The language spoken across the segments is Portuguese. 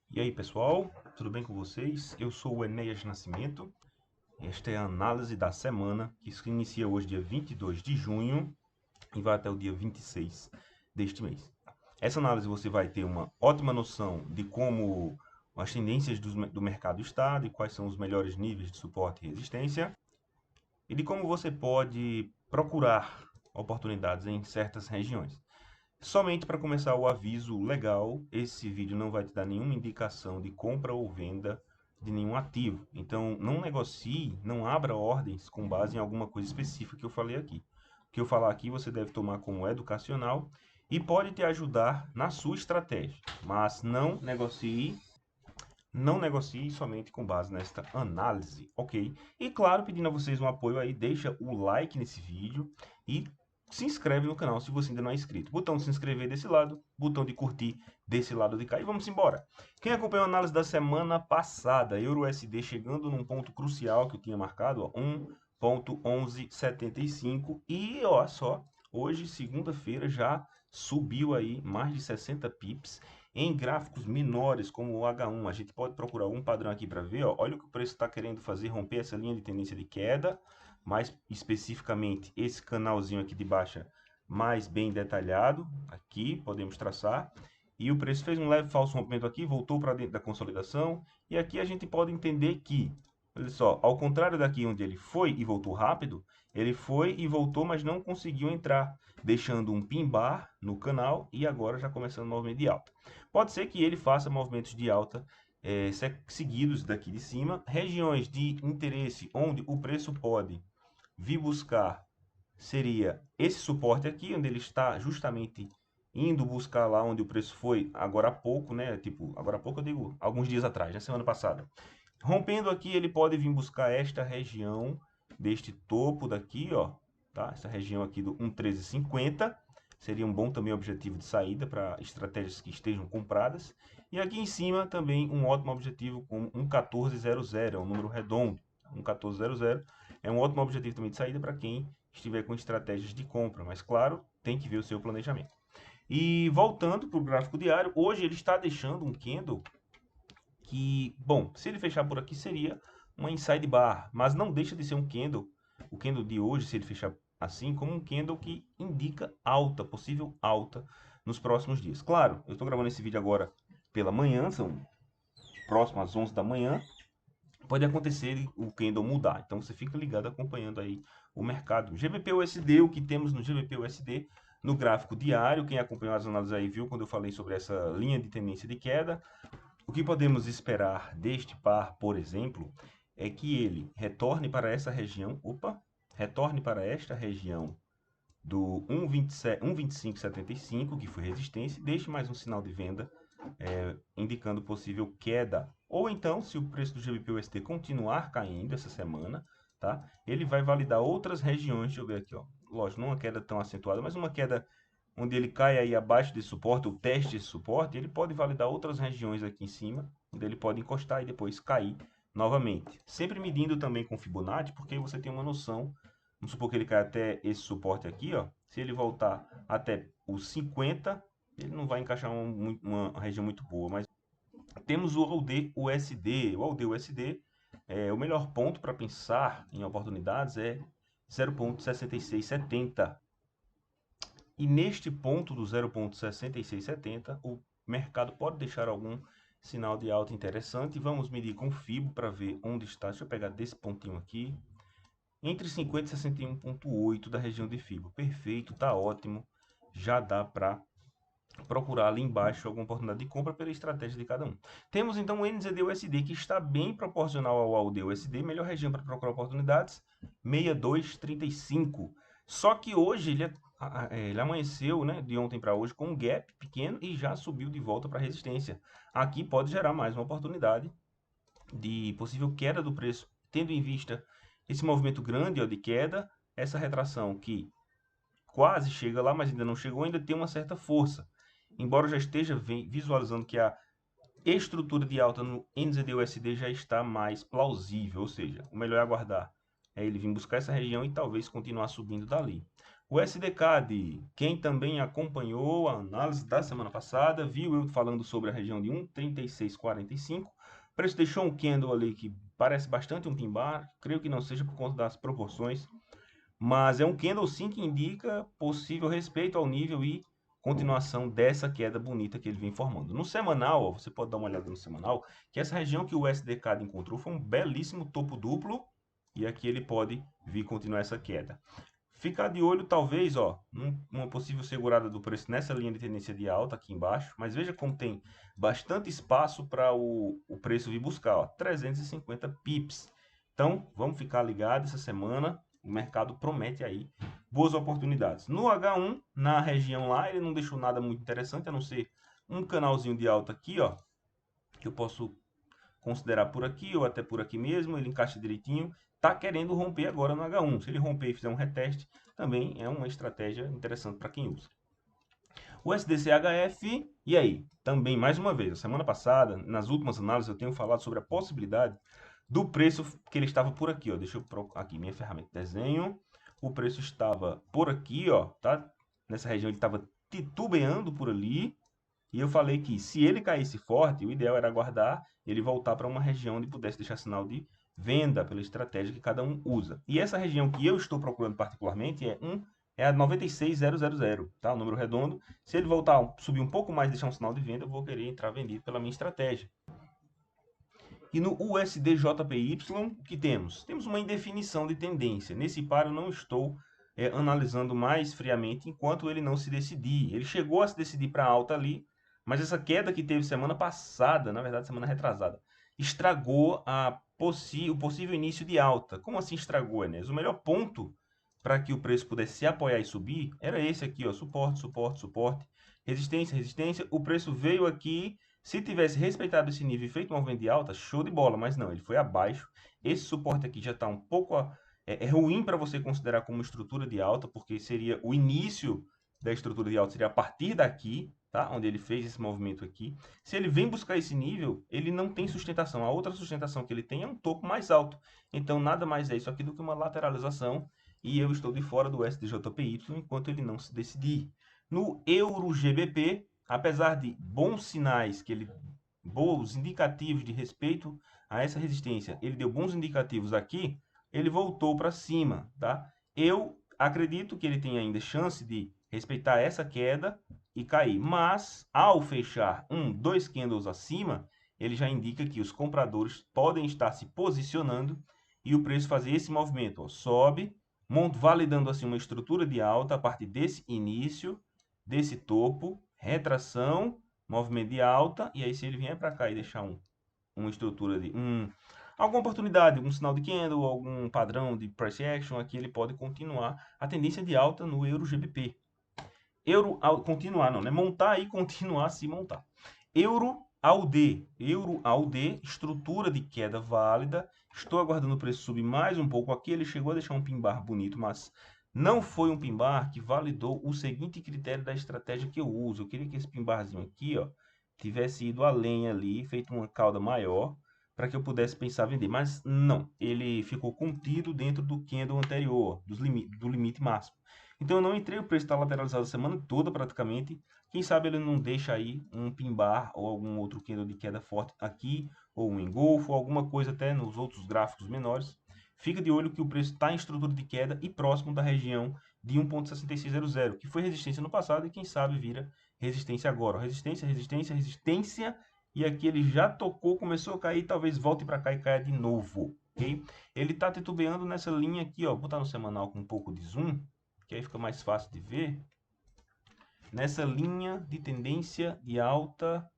E aí pessoal, tudo bem com vocês? Eu sou o Enéas Nascimento. Esta é a análise da semana, que se inicia hoje dia 22 de junho e vai até o dia 26 deste mês. Essa análise você vai ter uma ótima noção de como as tendências do mercado está, de quais são os melhores níveis de suporte e resistência, e de como você pode procurar oportunidades em certas regiões. Somente para começar o aviso legal, esse vídeo não vai te dar nenhuma indicação de compra ou venda de nenhum ativo. Então, não negocie, não abra ordens com base em alguma coisa específica que eu falei aqui. O que eu falar aqui você deve tomar como educacional e pode te ajudar na sua estratégia, mas não negocie somente com base nesta análise, ok? E claro, pedindo a vocês um apoio aí, deixa o like nesse vídeo e se inscreve no canal se você ainda não é inscrito. Botão de se inscrever desse lado, botão de curtir desse lado de cá e vamos embora. Quem acompanhou a análise da semana passada, EURUSD chegando num ponto crucial que eu tinha marcado, ó, 1,1175 e olha só, hoje, segunda-feira, já subiu aí mais de 60 pips. Em gráficos menores, como o H1, a gente pode procurar algum padrão aqui para ver. Ó, olha o que o preço está querendo fazer, romper essa linha de tendência de queda. Mais especificamente, esse canalzinho aqui de baixa mais bem detalhado. Aqui, podemos traçar. E o preço fez um leve falso rompimento aqui, voltou para dentro da consolidação. E aqui a gente pode entender que, olha só, ao contrário daqui onde ele foi e voltou rápido, ele foi e voltou, mas não conseguiu entrar, deixando um pin bar no canal e agora já começando o movimento de alta. Pode ser que ele faça movimentos de alta seguidos daqui de cima, regiões de interesse onde o preço pode vir buscar seria esse suporte aqui, onde ele está justamente indo buscar lá onde o preço foi agora há pouco, né? Tipo, agora há pouco eu digo alguns dias atrás, na semana passada. Rompendo aqui, ele pode vir buscar esta região deste topo daqui, ó, tá? Essa região aqui do 1,1350 seria um bom também objetivo de saída para estratégias que estejam compradas. E aqui em cima também um ótimo objetivo com 1,1400, é um número redondo. 1,1400 é um ótimo objetivo também de saída para quem estiver com estratégias de compra, mas claro, tem que ver o seu planejamento. E voltando para o gráfico diário, hoje ele está deixando um candle que, bom, se ele fechar por aqui seria uma inside bar, mas não deixa de ser um candle, o candle de hoje, se ele fechar assim, como um candle que indica alta, possível alta nos próximos dias. Claro, eu estou gravando esse vídeo agora pela manhã, são próximo às 11 da manhã, pode acontecer o candle mudar, então você fica ligado acompanhando aí o mercado. GBP-USD, o que temos no GBP-USD no gráfico diário, quem acompanhou as análises aí viu quando eu falei sobre essa linha de tendência de queda. O que podemos esperar deste par, por exemplo, é que ele retorne para essa região, retorne para esta região do 1,2575, que foi resistência, e deixe mais um sinal de venda indicando possível queda. Ou então, se o preço do GBP-USD continuar caindo essa semana, tá? Ele vai validar outras regiões, deixa eu ver aqui, ó. Lógico, não uma queda tão acentuada, mas uma queda onde ele cai aí abaixo desse suporte, o teste desse suporte, ele pode validar outras regiões aqui em cima, onde ele pode encostar e depois cair novamente. Sempre medindo também com Fibonacci, porque você tem uma noção, vamos supor que ele cai até esse suporte aqui, ó, se ele voltar até os 50, ele não vai encaixar uma região muito boa, mas temos o AUD-USD. O AUD-USD, o melhor ponto para pensar em oportunidades é 0,6670. E neste ponto do 0,6670, o mercado pode deixar algum sinal de alta interessante. Vamos medir com FIBO para ver onde está. Deixa eu pegar desse pontinho aqui. Entre 50 e 61,8 da região de FIBO. Perfeito, tá ótimo. Já dá para procurar ali embaixo alguma oportunidade de compra pela estratégia de cada um. Temos então o NZD-USD, que está bem proporcional ao AUD-USD. Melhor região para procurar oportunidades, 62,35. Só que hoje ele amanheceu, né, de ontem para hoje com um gap pequeno e já subiu de volta para resistência. Aqui pode gerar mais uma oportunidade de possível queda do preço, tendo em vista esse movimento grande, ó, de queda, essa retração que quase chega lá, mas ainda não chegou, ainda tem uma certa força. Embora eu já esteja visualizando que a estrutura de alta no NZD-USD já está mais plausível, ou seja, o melhor é aguardar, é ele vir buscar essa região e talvez continuar subindo dali. O SDCAD, quem também acompanhou a análise da semana passada, viu eu falando sobre a região de 1,3645. O preço deixou um candle ali que parece bastante um pin bar, creio que não seja por conta das proporções, mas é um candle sim que indica possível respeito ao nível e continuação dessa queda bonita que ele vem formando. No semanal, ó, você pode dar uma olhada no semanal, que essa região que o SDCAD encontrou foi um belíssimo topo duplo, e aqui ele pode vir continuar essa queda. Ficar de olho, talvez, ó, uma possível segurada do preço nessa linha de tendência de alta aqui embaixo, mas veja como tem bastante espaço para o preço vir buscar, ó, 350 pips. Então, vamos ficar ligado essa semana, o mercado promete aí boas oportunidades. No H1, na região lá, ele não deixou nada muito interessante, a não ser um canalzinho de alta aqui, ó, que eu posso considerar por aqui ou até por aqui mesmo, ele encaixa direitinho, está querendo romper agora no H1. Se ele romper e fizer um reteste, também é uma estratégia interessante para quem usa. O SDCHF, e aí? Também, mais uma vez, a semana passada, nas últimas análises, eu tenho falado sobre a possibilidade do preço que ele estava por aqui, ó. Deixa eu aqui minha ferramenta de desenho. O preço estava por aqui, ó, tá? Nessa região ele estava titubeando por ali. E eu falei que se ele caísse forte, o ideal era aguardar ele voltar para uma região onde pudesse deixar sinal de venda pela estratégia que cada um usa. E essa região que eu estou procurando particularmente é a 96,000, tá? O número redondo. Se ele voltar, subir um pouco mais, deixar um sinal de venda, eu vou querer entrar vendido pela minha estratégia. E no USDJPY, o que temos? Temos uma indefinição de tendência. Nesse par eu não estou analisando mais friamente enquanto ele não se decidir. Ele chegou a se decidir para alta ali, mas essa queda que teve semana passada, na verdade semana retrasada, estragou o possível início de alta. Como assim estragou, Enes? O melhor ponto para que o preço pudesse se apoiar e subir era esse aqui, ó, suporte, suporte, suporte, resistência, resistência. O preço veio aqui. Se tivesse respeitado esse nível e feito um movimento de alta, show de bola, mas não, ele foi abaixo. Esse suporte aqui já está um pouco ruim para você considerar como estrutura de alta, porque seria o início da estrutura de alta, seria a partir daqui, tá? Onde ele fez esse movimento aqui. Se ele vem buscar esse nível, ele não tem sustentação. A outra sustentação que ele tem é um topo mais alto. Então, nada mais é isso aqui do que uma lateralização, e eu estou de fora do SDJPY enquanto ele não se decidir. No EURO-GBP, apesar de bons sinais, bons indicativos de respeito a essa resistência, ele deu bons indicativos aqui, ele voltou para cima, tá? Eu acredito que ele tem ainda chance de respeitar essa queda e cair, mas ao fechar dois candles acima, ele já indica que os compradores podem estar se posicionando e o preço fazer esse movimento, ó, sobe, validando assim uma estrutura de alta a partir desse início, desse topo, retração, movimento de alta, e aí se ele vier para cá e deixar uma estrutura de alguma oportunidade, algum sinal de candle, algum padrão de price action, aqui ele pode continuar a tendência de alta no Euro GBP. Euro ao continuar, não, né? Montar e continuar a se montar. Euro AUD, estrutura de queda válida. Estou aguardando o preço subir mais um pouco. Aqui ele chegou a deixar um pin bar bonito, mas não foi um pin bar que validou o seguinte critério da estratégia que eu uso. Eu queria que esse pin barzinho aqui, ó, tivesse ido além ali, feito uma cauda maior, para que eu pudesse pensar vender. Mas não, ele ficou contido dentro do candle anterior, do limite máximo. Então eu não entrei, o preço está lateralizado a semana toda praticamente. Quem sabe ele não deixa aí um pin bar ou algum outro candle de queda forte aqui, ou um engolfo, ou alguma coisa até nos outros gráficos menores. Fica de olho que o preço está em estrutura de queda e próximo da região de 1,6600, que foi resistência no passado e quem sabe vira resistência agora. Resistência, resistência, resistência, e aqui ele já tocou, começou a cair, talvez volte para cá e caia de novo, ok? Ele está titubeando nessa linha aqui, ó, vou botar no semanal com um pouco de zoom, que aí fica mais fácil de ver. Nessa linha de tendência de alta,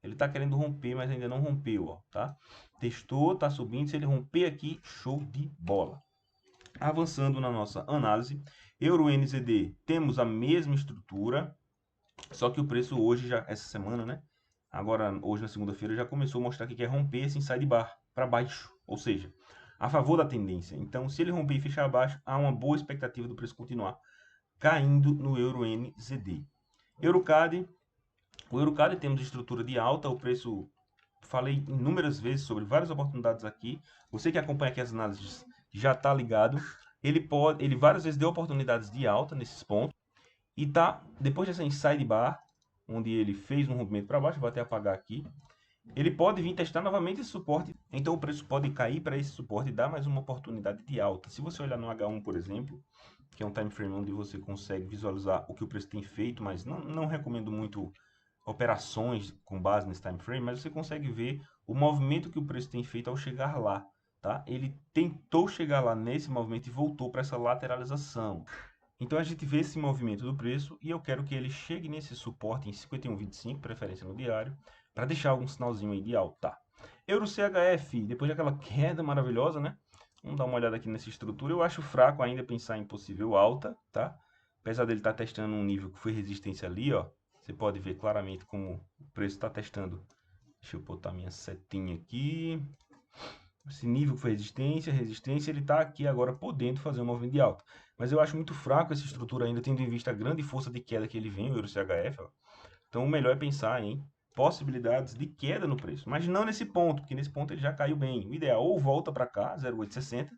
ele está querendo romper, mas ainda não rompeu, ó, tá? Testou, está subindo, se ele romper aqui, show de bola. Avançando na nossa análise, Euro-NZD, temos a mesma estrutura, só que o preço hoje, já essa semana, né? Agora, hoje na segunda-feira, já começou a mostrar que quer romper esse inside bar para baixo, ou seja, a favor da tendência. Então, se ele romper e fechar abaixo, há uma boa expectativa do preço continuar caindo no Euro-NZD. Eurocad, o Eurocad temos estrutura de alta, o preço, falei inúmeras vezes sobre várias oportunidades aqui. Você que acompanha aqui as análises já está ligado. ele várias vezes deu oportunidades de alta nesses pontos. E tá, depois dessa inside bar, onde ele fez um rompimento para baixo, vou até apagar aqui, ele pode vir testar novamente esse suporte, então o preço pode cair para esse suporte e dar mais uma oportunidade de alta. Se você olhar no H1, por exemplo, que é um time frame onde você consegue visualizar o que o preço tem feito, mas não recomendo muito operações com base nesse time frame, mas você consegue ver o movimento que o preço tem feito ao chegar lá, tá? Ele tentou chegar lá nesse movimento e voltou para essa lateralização. Então a gente vê esse movimento do preço e eu quero que ele chegue nesse suporte em 51,25, preferência no diário, para deixar algum sinalzinho aí de alta. Euro CHF, depois daquela queda maravilhosa, né? Vamos dar uma olhada aqui nessa estrutura. Eu acho fraco ainda pensar em possível alta, tá? Apesar dele estar testando um nível que foi resistência ali, ó. Você pode ver claramente como o preço está testando. Deixa eu botar minha setinha aqui. Esse nível que foi resistência, ele está aqui agora podendo fazer um movimento de alta. Mas eu acho muito fraco essa estrutura ainda, tendo em vista a grande força de queda que ele vem, o Euro CHF. Ó. Então o melhor é pensar em possibilidades de queda no preço. Mas não nesse ponto, porque nesse ponto ele já caiu bem. O ideal ou volta para cá, 0,860,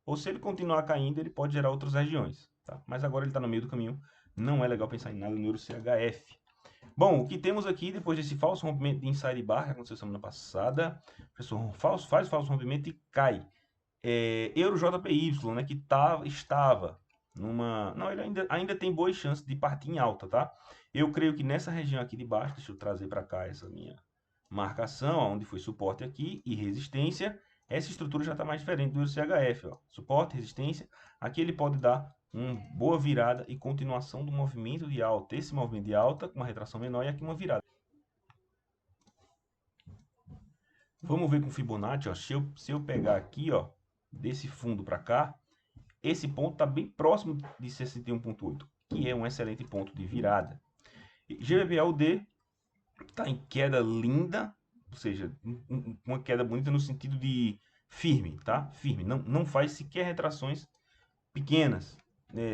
ou se ele continuar caindo, ele pode gerar outras regiões. Tá? Mas agora ele está no meio do caminho. Não é legal pensar em nada no Euro CHF. Bom, o que temos aqui, depois desse falso rompimento de inside bar, que aconteceu semana passada, o professor faz falso rompimento e cai. Euro JPY, né, que estava numa... Não, ele ainda tem boas chances de partir em alta, tá? Eu creio que nessa região aqui de baixo, deixa eu trazer para cá essa minha marcação, onde foi suporte aqui e resistência, essa estrutura já está mais diferente do CHF, ó. Suporte, resistência, aqui ele pode dar uma boa virada e continuação do movimento de alta. Esse movimento de alta com uma retração menor e aqui uma virada. Vamos ver com Fibonacci, ó. Se eu pegar aqui, ó, desse fundo para cá, esse ponto está bem próximo de 61,8, que é um excelente ponto de virada. GBPUD está em queda linda, ou seja, uma queda bonita no sentido de firme, tá? Firme, não faz sequer retrações pequenas,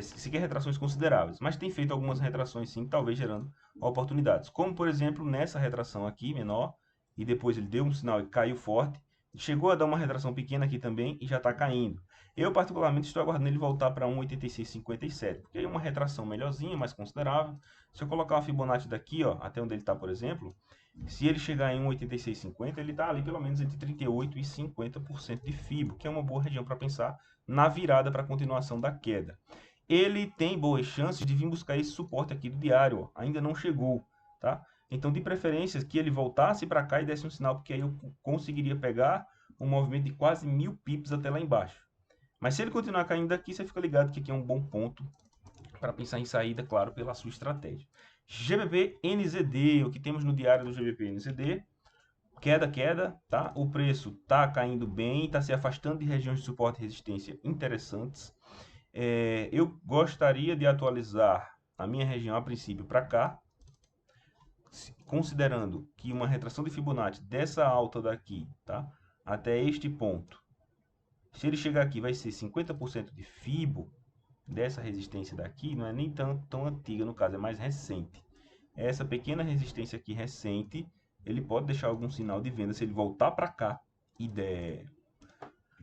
sequer retrações consideráveis, mas tem feito algumas retrações sim, talvez gerando oportunidades, como por exemplo nessa retração aqui, menor, e depois ele deu um sinal e caiu forte, chegou a dar uma retração pequena aqui também e já está caindo. Eu particularmente estou aguardando ele voltar para 1,8657, porque é uma retração melhorzinha, mais considerável. Se eu colocar uma Fibonacci daqui, ó, até onde ele está, por exemplo, se ele chegar em 1,8650, ele está ali pelo menos entre 38% e 50% de FIBO, que é uma boa região para pensar na virada para a continuação da queda. Ele tem boas chances de vir buscar esse suporte aqui do diário, ó. Ainda não chegou, tá? Então, de preferência, que ele voltasse para cá e desse um sinal, porque aí eu conseguiria pegar um movimento de quase 1000 pips até lá embaixo. Mas se ele continuar caindo daqui, você fica ligado que aqui é um bom ponto para pensar em saída, claro, pela sua estratégia. GBP NZD, o que temos no diário do GBP NZD, queda, tá? O preço tá caindo bem, tá se afastando de regiões de suporte e resistência interessantes. Eu gostaria de atualizar a minha região a princípio para cá, considerando que uma retração de Fibonacci dessa alta daqui, tá? Até este ponto, se ele chegar aqui vai ser 50% de Fibo dessa resistência daqui, não é nem tão antiga no caso, é mais recente. Essa pequena resistência aqui recente, ele pode deixar algum sinal de venda se ele voltar para cá e der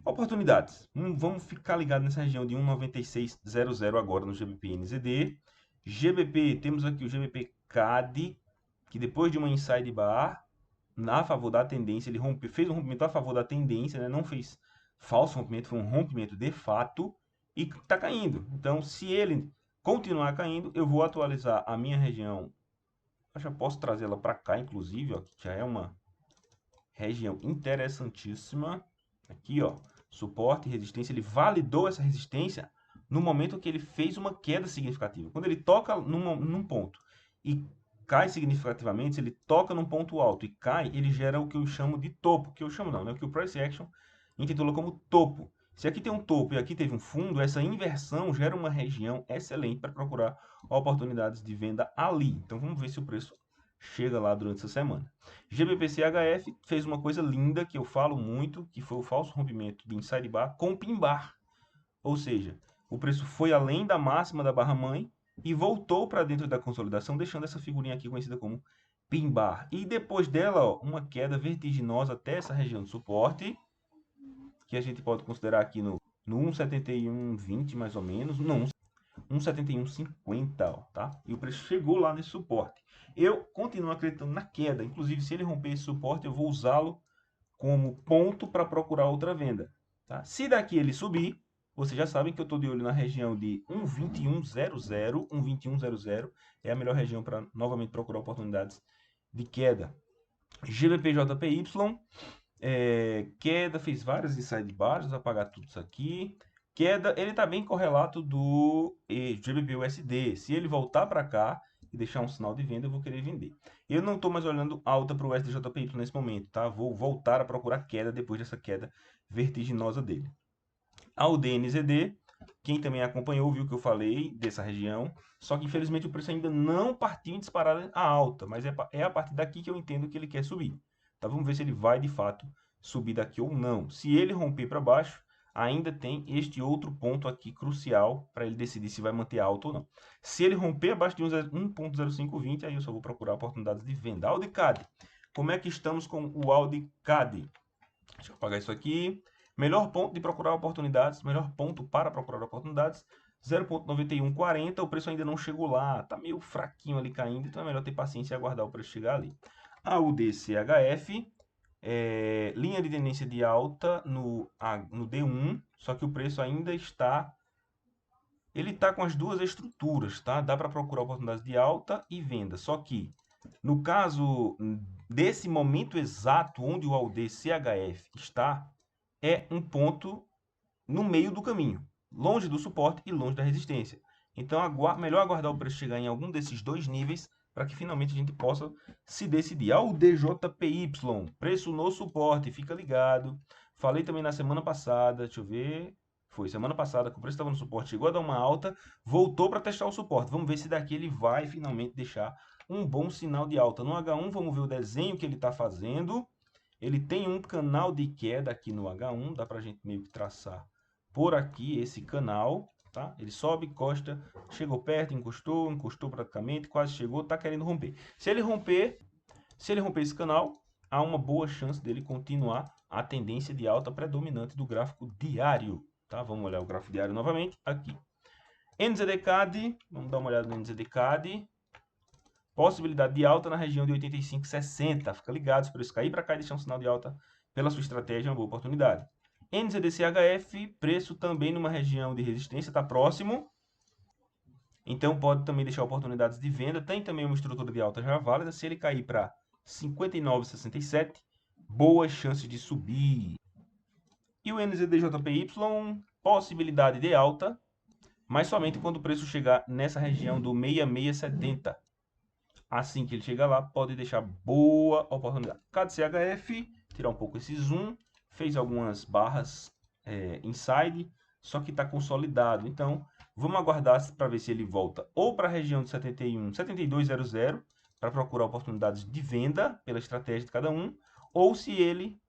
oportunidades. Vamos ficar ligado nessa região de 1,9600 agora no GBP NZD. GBP, temos aqui o GBP CAD, que depois de uma inside bar, a favor da tendência, ele fez um rompimento a favor da tendência, né? Não fez falso rompimento, foi um rompimento de fato e está caindo. Então, se ele continuar caindo, eu vou atualizar a minha região. Eu já posso trazê-la para cá, inclusive, ó, que já é uma região interessantíssima. Aqui, ó, suporte e resistência. Ele validou essa resistência no momento que ele fez uma queda significativa. Quando ele toca num ponto e cai significativamente, se ele toca num ponto alto e cai, ele gera o que eu chamo de topo. Que eu chamo não, né? O que o Price Action intitula como topo. Se aqui tem um topo e aqui teve um fundo, essa inversão gera uma região excelente para procurar oportunidades de venda ali. Então vamos ver se o preço chega lá durante essa semana. GBP-CHF fez uma coisa linda que eu falo muito, que foi o falso rompimento de inside bar com pin bar. Ou seja, o preço foi além da máxima da barra mãe e voltou para dentro da consolidação, deixando essa figurinha aqui conhecida como pin bar. E depois dela, ó, uma queda vertiginosa até essa região de suporte, que a gente pode considerar aqui no no 1,7120 mais ou menos, não, 1,7150, ó, tá? E o preço chegou lá nesse suporte. Eu continuo acreditando na queda, inclusive se ele romper esse suporte, eu vou usá-lo como ponto para procurar outra venda, tá? Se daqui ele subir, vocês já sabem que eu estou de olho na região de 1,2100, 1,2100 é a melhor região para novamente procurar oportunidades de queda. GBP-JPY, queda, fez várias inside bars, vou apagar tudo isso aqui. Queda, ele está bem correlato do GBP-USD. Se ele voltar para cá e deixar um sinal de venda, eu vou querer vender. Eu não estou mais olhando alta para o USDJPY nesse momento, tá? Vou voltar a procurar queda depois dessa queda vertiginosa dele. Ao DNZD, quem também acompanhou viu que eu falei dessa região, só que infelizmente o preço ainda não partiu em disparada a alta, mas é a partir daqui que eu entendo que ele quer subir. Então vamos ver se ele vai de fato subir daqui ou não. Se ele romper para baixo, ainda tem este outro ponto aqui crucial para ele decidir se vai manter alta ou não. Se ele romper abaixo de 1.0520, aí eu só vou procurar oportunidades de venda. AudiCAD. Como é que estamos com o AudiCAD? Deixa eu apagar isso aqui. Melhor ponto de procurar oportunidades, melhor ponto para procurar oportunidades, 0,9140, o preço ainda não chegou lá, tá meio fraquinho ali caindo, então é melhor ter paciência e aguardar o preço chegar ali. A UDCHF, linha de tendência de alta no D1, só que o preço ainda está... Ele está com as duas estruturas, tá? Dá para procurar oportunidades de alta e venda, só que no caso desse momento exato onde o AUD-CHF está, é um ponto no meio do caminho, longe do suporte e longe da resistência. Então, melhor aguardar o preço chegar em algum desses dois níveis para que finalmente a gente possa se decidir. O DJPY, preço no suporte, fica ligado. Falei também na semana passada, deixa eu ver... Foi semana passada que o preço estava no suporte, chegou a dar uma alta, voltou para testar o suporte. Vamos ver se daqui ele vai finalmente deixar um bom sinal de alta. No H1, vamos ver o desenho que ele está fazendo. Ele tem um canal de queda aqui no H1, dá para a gente meio que traçar por aqui esse canal, tá? Ele sobe, encosta, chegou perto, encostou, encostou praticamente, quase chegou, está querendo romper. Se ele romper esse canal, há uma boa chance dele continuar a tendência de alta predominante do gráfico diário, tá? Vamos olhar o gráfico diário novamente, aqui. NZD-CAD, vamos dar uma olhada no NZD-CAD. Possibilidade de alta na região de 85,60. Fica ligado, se o preço cair para cá e deixar um sinal de alta pela sua estratégia, é uma boa oportunidade. NZD-CHF, preço também numa região de resistência, está próximo. Então pode também deixar oportunidades de venda. Tem também uma estrutura de alta já válida. Se ele cair para 59,67, boas chances de subir. E o NZD-JPY, possibilidade de alta, mas somente quando o preço chegar nessa região do 66,70. Assim que ele chega lá, pode deixar boa oportunidade. CAD-CHF, tirar um pouco esse zoom, fez algumas barras inside, só que está consolidado. Então, vamos aguardar para ver se ele volta ou para a região de 72,00 para procurar oportunidades de venda pela estratégia de cada um, ou se ele...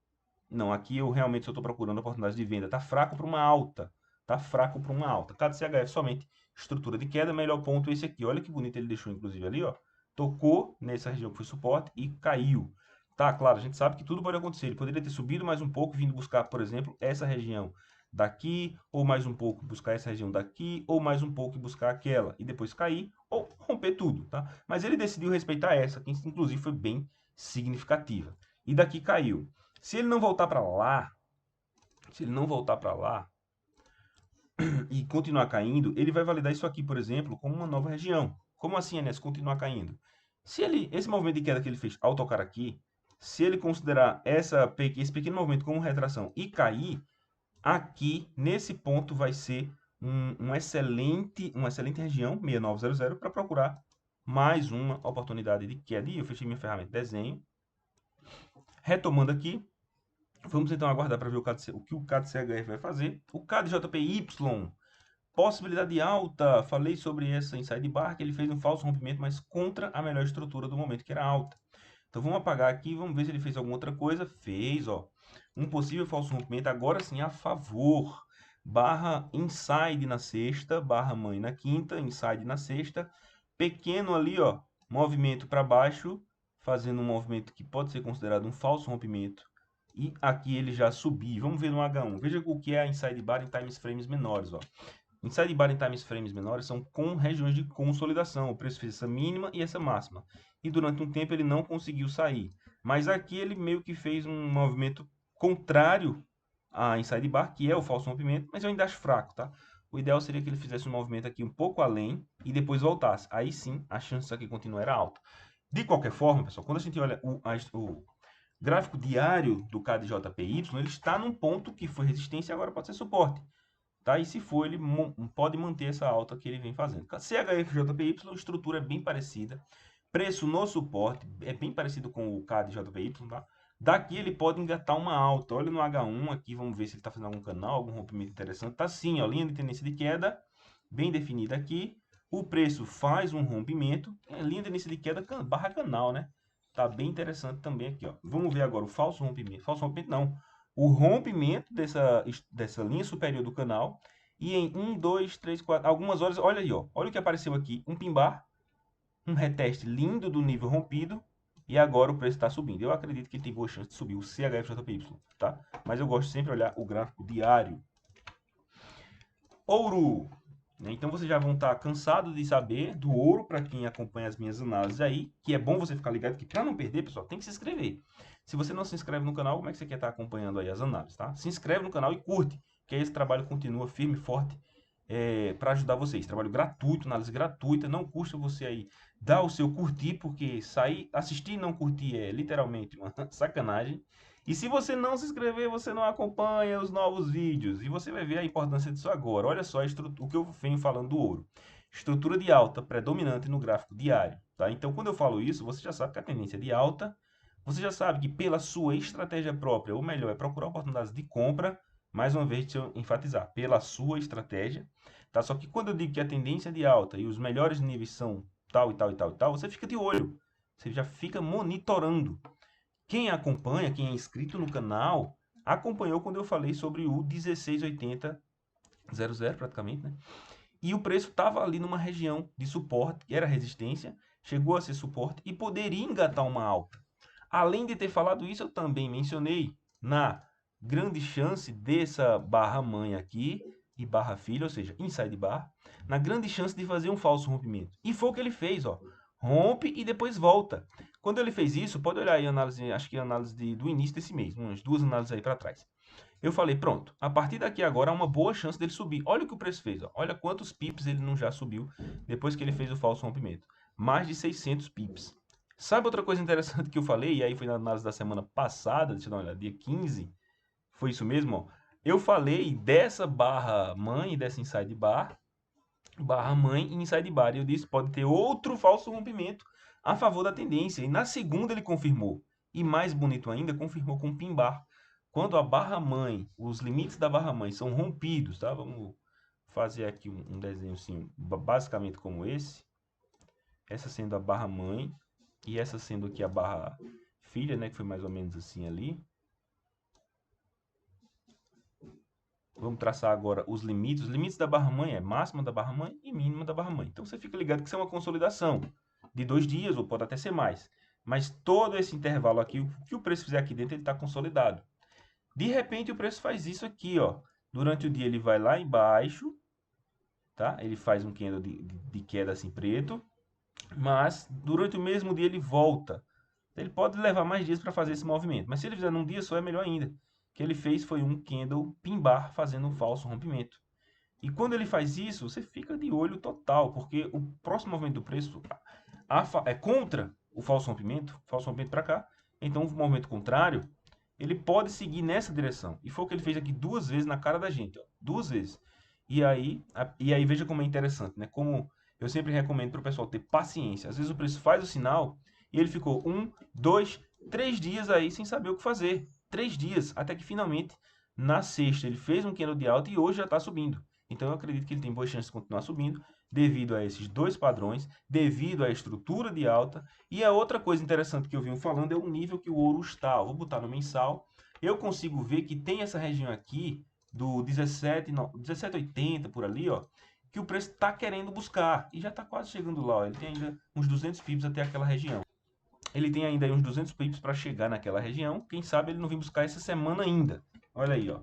Não, aqui eu realmente só estou procurando oportunidades de venda. Está fraco para uma alta. Está fraco para uma alta. CAD-CHF somente estrutura de queda, melhor ponto esse aqui. Olha que bonito ele deixou, inclusive, ali, ó. Tocou nessa região que foi suporte e caiu. Tá, claro, a gente sabe que tudo pode acontecer. Ele poderia ter subido mais um pouco, vindo buscar, por exemplo, essa região daqui, ou mais um pouco buscar essa região daqui, ou mais um pouco buscar aquela, e depois cair, ou romper tudo, tá? Mas ele decidiu respeitar essa, que inclusive foi bem significativa. E daqui caiu. Se ele não voltar para lá, e continuar caindo, ele vai validar isso aqui, por exemplo, como uma nova região. Como assim, Enes, continuar caindo? Se esse movimento de queda que ele fez ao tocar aqui, se ele considerar esse pequeno movimento como retração e cair, aqui, nesse ponto, vai ser uma excelente região, 6900, para procurar mais uma oportunidade de queda. E eu fechei minha ferramenta de desenho. Retomando aqui, vamos então aguardar para ver o que o CAD-CHF vai fazer. O CAD-JPY, possibilidade de alta. Falei sobre essa inside bar, que ele fez um falso rompimento, mas contra a melhor estrutura do momento, que era alta. Então vamos apagar aqui, vamos ver se ele fez alguma outra coisa. Fez, ó. Um possível falso rompimento, agora sim a favor. Barra inside na sexta, barra mãe na quinta, inside na sexta. Pequeno ali, ó, movimento para baixo, fazendo um movimento que pode ser considerado um falso rompimento e aqui ele já subiu. Vamos ver no H1. Veja o que é a inside bar em time frames menores, ó. Inside bar em time frames menores são com regiões de consolidação. O preço fez essa mínima e essa máxima. E durante um tempo ele não conseguiu sair. Mas aqui ele meio que fez um movimento contrário à inside bar, que é o falso rompimento, mas eu ainda acho fraco, tá? O ideal seria que ele fizesse um movimento aqui um pouco além e depois voltasse. Aí sim, a chance disso aqui continuar era alta. De qualquer forma, pessoal, quando a gente olha o gráfico diário do KDJPY, ele está num ponto que foi resistência e agora pode ser suporte. Tá? E se for, ele pode manter essa alta que ele vem fazendo. CHFJPY, a estrutura é bem parecida. Preço no suporte é bem parecido com o KDJPY, tá? Daqui ele pode engatar uma alta. Olha no H1 aqui, vamos ver se ele está fazendo algum canal, algum rompimento interessante. Tá sim, ó, linha de tendência de queda, bem definida aqui. O preço faz um rompimento, linha de tendência de queda barra canal, né? Tá bem interessante também aqui, ó. Vamos ver agora o falso rompimento. Falso rompimento não. O rompimento dessa linha superior do canal. E em 1, 2, 3, 4, algumas horas, olha aí, ó. Olha o que apareceu aqui. Um pin-bar, um reteste lindo do nível rompido. E agora o preço está subindo. Eu acredito que ele tem boa chance de subir o CHFJPY, tá? Mas eu gosto sempre de olhar o gráfico diário. Ouro. Então vocês já vão estar cansados de saber do ouro, para quem acompanha as minhas análises aí, que é bom você ficar ligado que para não perder, pessoal, tem que se inscrever. Se você não se inscreve no canal, como é que você quer estar acompanhando aí as análises, tá? Se inscreve no canal e curte, que aí esse trabalho continua firme e forte para ajudar vocês. Trabalho gratuito, análise gratuita, não custa você aí dar o seu curtir, porque sair, assistir e não curtir é literalmente uma sacanagem. E se você não se inscrever, você não acompanha os novos vídeos. E você vai ver a importância disso agora. Olha só o que eu venho falando do ouro. Estrutura de alta predominante no gráfico diário. Tá? Então, quando eu falo isso, você já sabe que a tendência é de alta. Você já sabe que pela sua estratégia própria, o melhor é procurar oportunidades de compra. Mais uma vez, deixa eu enfatizar, pela sua estratégia. Tá? Só que quando eu digo que a tendência é de alta e os melhores níveis são tal e tal e tal e tal, você fica de olho. Você já fica monitorando. Quem acompanha, quem é inscrito no canal, acompanhou quando eu falei sobre o 1680 00 praticamente, né? E o preço estava ali numa região de suporte, que era resistência, chegou a ser suporte e poderia engatar uma alta. Além de ter falado isso, eu também mencionei na grande chance dessa barra mãe aqui e barra filha, ou seja, inside bar, na grande chance de fazer um falso rompimento. E foi o que ele fez, ó. Rompe e depois volta. Quando ele fez isso, pode olhar aí a análise, acho que é a análise do início desse mês, umas duas análises aí para trás. Eu falei, pronto, a partir daqui agora há uma boa chance dele subir. Olha o que o preço fez, ó. Olha quantos pips ele não já subiu depois que ele fez o falso rompimento. Mais de 600 pips. Sabe outra coisa interessante que eu falei? E aí foi na análise da semana passada, deixa eu dar uma olhada, dia 15. Foi isso mesmo, ó. Eu falei dessa barra mãe, dessa inside bar, barra mãe e inside bar. E eu disse, pode ter outro falso rompimento a favor da tendência. E na segunda ele confirmou. E mais bonito ainda, confirmou com pin bar. Quando a barra mãe, os limites da barra mãe são rompidos, tá? Vamos fazer aqui um desenho assim, basicamente como esse. Essa sendo a barra mãe e essa sendo aqui a barra filha, né? Que foi mais ou menos assim ali. Vamos traçar agora os limites. Os limites da barra mãe é máxima da barra mãe e mínima da barra mãe. Então você fica ligado que isso é uma consolidação de 2 dias ou pode até ser mais. Mas todo esse intervalo aqui, o que o preço fizer aqui dentro, ele está consolidado. De repente o preço faz isso aqui, ó. Durante o dia ele vai lá embaixo, tá? Ele faz um candle de queda assim preto, mas durante o mesmo dia ele volta. Ele pode levar mais dias para fazer esse movimento, mas se ele fizer num dia só é melhor ainda. O que ele fez foi um candle pin bar fazendo um falso rompimento. E quando ele faz isso, você fica de olho total, porque o próximo movimento do preço é contra o falso rompimento para cá. Então o movimento contrário, ele pode seguir nessa direção. E foi o que ele fez aqui duas vezes na cara da gente, ó, duas vezes. E aí veja como é interessante, né? Como eu sempre recomendo para o pessoal ter paciência. Às vezes o preço faz o sinal e ele ficou 1, 2, 3 dias aí sem saber o que fazer. 3 dias, até que finalmente, na sexta, ele fez um candle de alta e hoje já está subindo. Então eu acredito que ele tem boas chances de continuar subindo, devido a esses dois padrões, devido à estrutura de alta. E a outra coisa interessante que eu vim falando é o nível que o ouro está. Eu vou botar no mensal. Eu consigo ver que tem essa região aqui do 17,80 por ali, ó, que o preço está querendo buscar. E já está quase chegando lá, ó. Ele tem ainda uns 200 pips até aquela região. Ele tem ainda aí uns 200 pips para chegar naquela região. Quem sabe ele não vem buscar essa semana ainda. Olha aí, ó.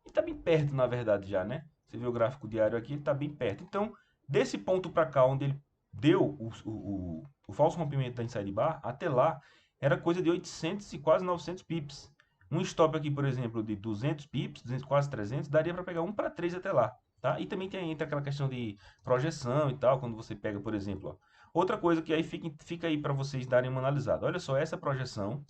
E tá bem perto, na verdade, já, né? Você vê o gráfico diário aqui, ele tá bem perto. Então, desse ponto para cá, onde ele deu o falso rompimento da inside bar, até lá, era coisa de 800 e quase 900 pips. Um stop aqui, por exemplo, de 200 pips, 200, quase 300, daria para pegar 1 para 3 até lá, tá? E também tem entra aquela questão de projeção e tal, quando você pega, por exemplo, ó. Outra coisa que aí fica aí para vocês darem uma analisada. Olha só essa projeção,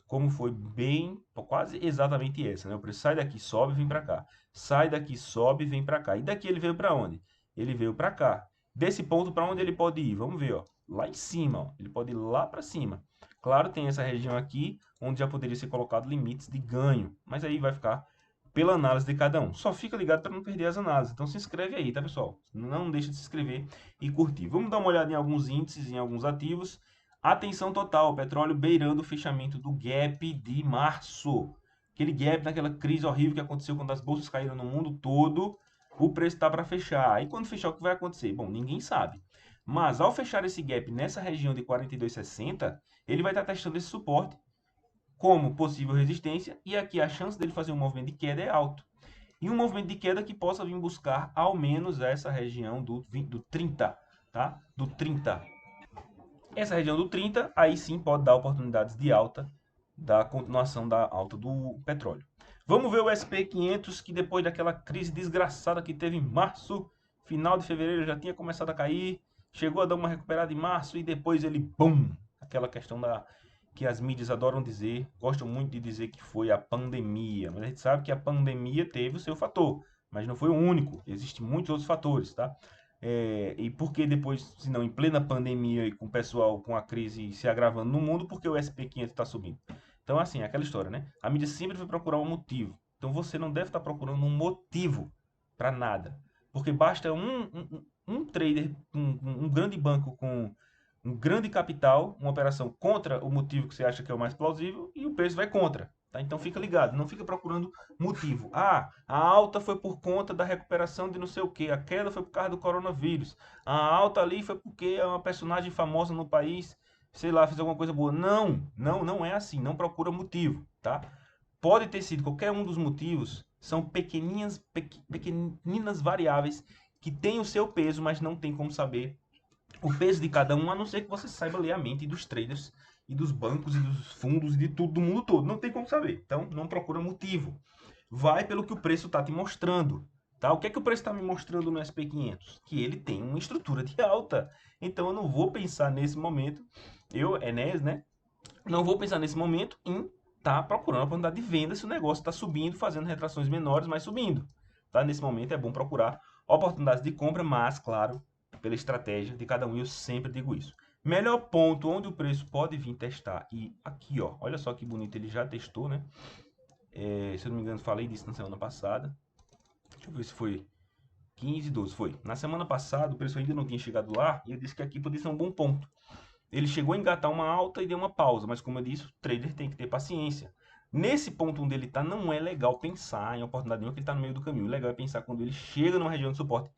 como foi bem, quase exatamente essa, né? O preço sai daqui, sobe, vem para cá. Sai daqui, sobe, vem para cá. E daqui ele veio para onde? Ele veio para cá. Desse ponto para onde ele pode ir? Vamos ver, ó. Lá em cima, ó. Ele pode ir lá para cima. Claro, tem essa região aqui, onde já poderia ser colocado limites de ganho. Mas aí vai ficar pela análise de cada um. Só fica ligado para não perder as análises. Então se inscreve aí, tá, pessoal? Não deixa de se inscrever e curtir. Vamos dar uma olhada em alguns índices, em alguns ativos. Atenção total, petróleo beirando o fechamento do gap de março. Aquele gap naquela crise horrível que aconteceu quando as bolsas caíram no mundo todo, o preço está para fechar. E quando fechar, o que vai acontecer? Bom, ninguém sabe. Mas ao fechar esse gap nessa região de 42,60, ele vai estar testando esse suporte como possível resistência, e aqui a chance dele fazer um movimento de queda é alto. E um movimento de queda que possa vir buscar ao menos essa região do 30, tá? Do 30. Essa região do 30, aí sim pode dar oportunidades de alta, da continuação da alta do petróleo. Vamos ver o SP500, que depois daquela crise desgraçada que teve em março, final de fevereiro já tinha começado a cair, chegou a dar uma recuperada em março e depois ele, bum, aquela questão que as mídias adoram dizer, gostam muito de dizer que foi a pandemia, mas a gente sabe que a pandemia teve o seu fator, mas não foi o único, existem muitos outros fatores, tá? E por que depois, se não em plena pandemia e com o pessoal com a crise se agravando no mundo, porque o SP500 está subindo? Então, assim, é aquela história, né? A mídia sempre vai procurar um motivo. Então, você não deve estar procurando um motivo para nada. Porque basta um trader, um grande banco com um grande capital, uma operação contra o motivo que você acha que é o mais plausível e o preço vai contra. Tá? Então fica ligado, não fica procurando motivo. Ah, a alta foi por conta da recuperação de não sei o que, a queda foi por causa do coronavírus. A alta ali foi porque é uma personagem famosa no país, sei lá, fez alguma coisa boa. Não é assim, não procura motivo, tá? Pode ter sido qualquer um dos motivos, são pequeninas variáveis que têm o seu peso, mas não tem como saber o peso de cada um, a não ser que você saiba ler a mente dos traders e dos bancos e dos fundos e de tudo do mundo todo. Não tem como saber. Então, não procura motivo. Vai pelo que o preço está te mostrando. Tá? O que é que o preço está me mostrando no SP500? Que ele tem uma estrutura de alta. Então, eu não vou pensar nesse momento, Enéas, né? Não vou pensar nesse momento em estar procurando a oportunidade de venda se o negócio está subindo, fazendo retrações menores, mas subindo. Tá? Nesse momento é bom procurar oportunidades de compra, mas, claro, pela estratégia de cada um, eu sempre digo isso. Melhor ponto onde o preço pode vir testar, e aqui, ó, olha só que bonito, ele já testou, né? Se eu não me engano, falei disso na semana passada. Deixa eu ver se foi 15, 12, foi. Na semana passada, o preço ainda não tinha chegado lá, e eu disse que aqui podia ser um bom ponto. Ele chegou a engatar uma alta e deu uma pausa, mas como eu disse, o trader tem que ter paciência. Nesse ponto onde ele está, não é legal pensar em oportunidade nenhuma, que ele está no meio do caminho. O legal é pensar quando ele chega numa região de suporte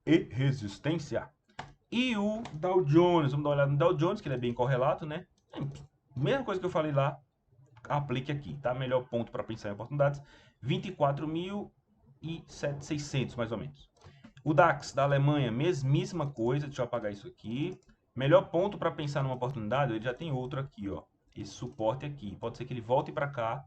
e resistência. E o Dow Jones, vamos dar uma olhada no Dow Jones, que ele é bem correlato, né? Mesma coisa que eu falei lá, aplique aqui, tá? Melhor ponto para pensar em oportunidades, 24.600 mais ou menos. O DAX da Alemanha, mesmíssima coisa, deixa eu apagar isso aqui. Melhor ponto para pensar numa oportunidade, ele já tem outro aqui, ó. Esse suporte aqui, pode ser que ele volte para cá.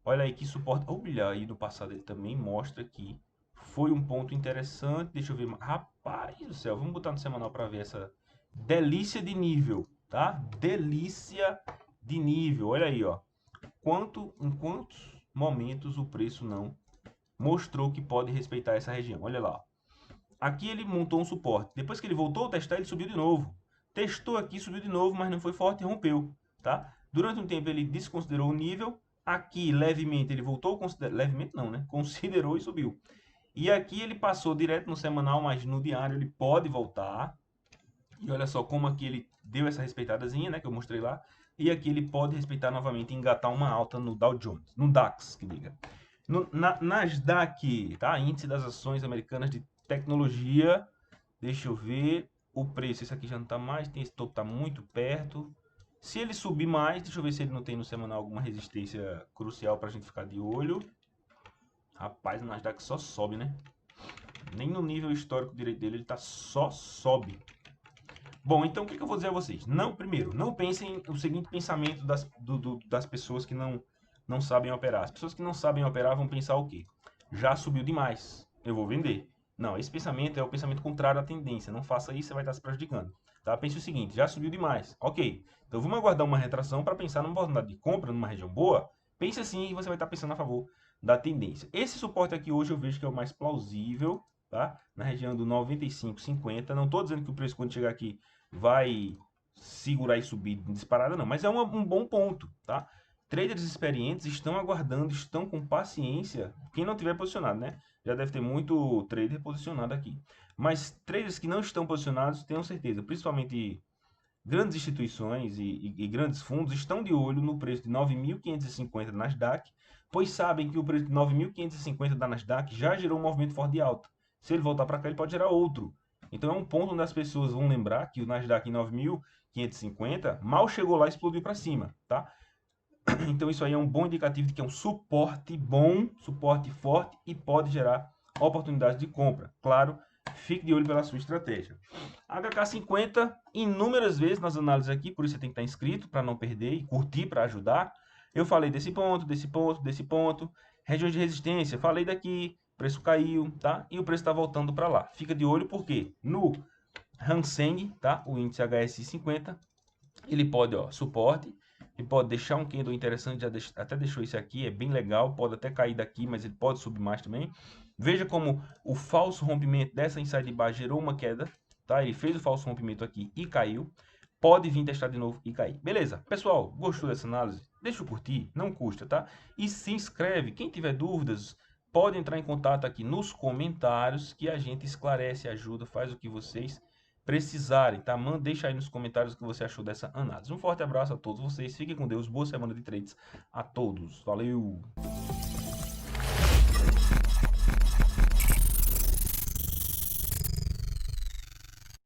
Olha aí que suporte, olha aí no passado ele também mostra aqui. Foi um ponto interessante, deixa eu ver, rapaz do céu, vamos botar no semanal para ver essa delícia de nível, tá? Delícia de nível, olha aí, ó. Em quantos momentos o preço não mostrou que pode respeitar essa região, olha lá. Aqui ele montou um suporte, depois que ele voltou a testar, ele subiu de novo. Testou aqui, subiu de novo, mas não foi forte e rompeu, tá? Durante um tempo ele desconsiderou o nível, aqui levemente ele voltou a considerar, levemente não, né? Considerou e subiu. E aqui ele passou direto no semanal, mas no diário ele pode voltar. E olha só como aqui ele deu essa respeitadazinha, né, que eu mostrei lá. E aqui ele pode respeitar novamente e engatar uma alta no Dow Jones, no DAX, que liga. Nasdaq, tá? Índice das ações americanas de tecnologia. Deixa eu ver o preço. Esse aqui já não está mais, tem esse topo, está muito perto. Se ele subir mais, deixa eu ver se ele não tem no semanal alguma resistência crucial para a gente ficar de olho. Rapaz, o Nasdaq só sobe, né? Nem no nível histórico direito dele, ele tá só sobe. Bom, então o que eu vou dizer a vocês? Não, primeiro, não pensem o seguinte pensamento das pessoas que não sabem operar. As pessoas que não sabem operar vão pensar o quê? Já subiu demais, eu vou vender. Não, esse pensamento é o pensamento contrário à tendência. Não faça isso, você vai estar se prejudicando. Tá? Pense o seguinte, já subiu demais. Ok, então vamos aguardar uma retração para pensar numa oportunidade de compra, numa região boa. Pense assim e você vai estar pensando a favor da tendência. Esse suporte aqui hoje eu vejo que é o mais plausível, tá? Na região do 95,50. Não estou dizendo que o preço quando chegar aqui vai segurar e subir disparada, não. Mas é um bom ponto, tá? Traders experientes estão aguardando, estão com paciência. Quem não tiver posicionado, né? Já deve ter muito trader posicionado aqui. Mas traders que não estão posicionados, tenham certeza, principalmente grandes instituições e grandes fundos, estão de olho no preço de 9.550 da Nasdaq, pois sabem que o preço de 9.550 da Nasdaq já gerou um movimento forte de alta. Se ele voltar para cá, ele pode gerar outro. Então é um ponto onde as pessoas vão lembrar que o Nasdaq em 9.550 mal chegou lá e explodiu para cima, tá? Então isso aí é um bom indicativo de que é um suporte bom, suporte forte e pode gerar oportunidades de compra. Claro, fique de olho pela sua estratégia. HK50, inúmeras vezes nas análises aqui, por isso você tem que estar inscrito para não perder e curtir para ajudar. Eu falei desse ponto, desse ponto, desse ponto. Regiões de resistência, falei daqui, preço caiu, tá? E o preço está voltando para lá. Fica de olho porque no Hang Seng, tá? O índice HSI 50, ele pode, ó, suporte, ele pode deixar um candle interessante, até deixou esse aqui, é bem legal, pode até cair daqui, mas ele pode subir mais também. Veja como o falso rompimento dessa inside de baixo gerou uma queda, tá? Ele fez o falso rompimento aqui e caiu. Pode vir testar de novo e cair. Beleza? Pessoal, gostou dessa análise? Deixa eu curtir, não custa, tá? E se inscreve. Quem tiver dúvidas, pode entrar em contato aqui nos comentários que a gente esclarece, ajuda, faz o que vocês precisarem, tá? Deixa aí nos comentários o que você achou dessa análise. Um forte abraço a todos vocês, fiquem com Deus, boa semana de trades a todos. Valeu!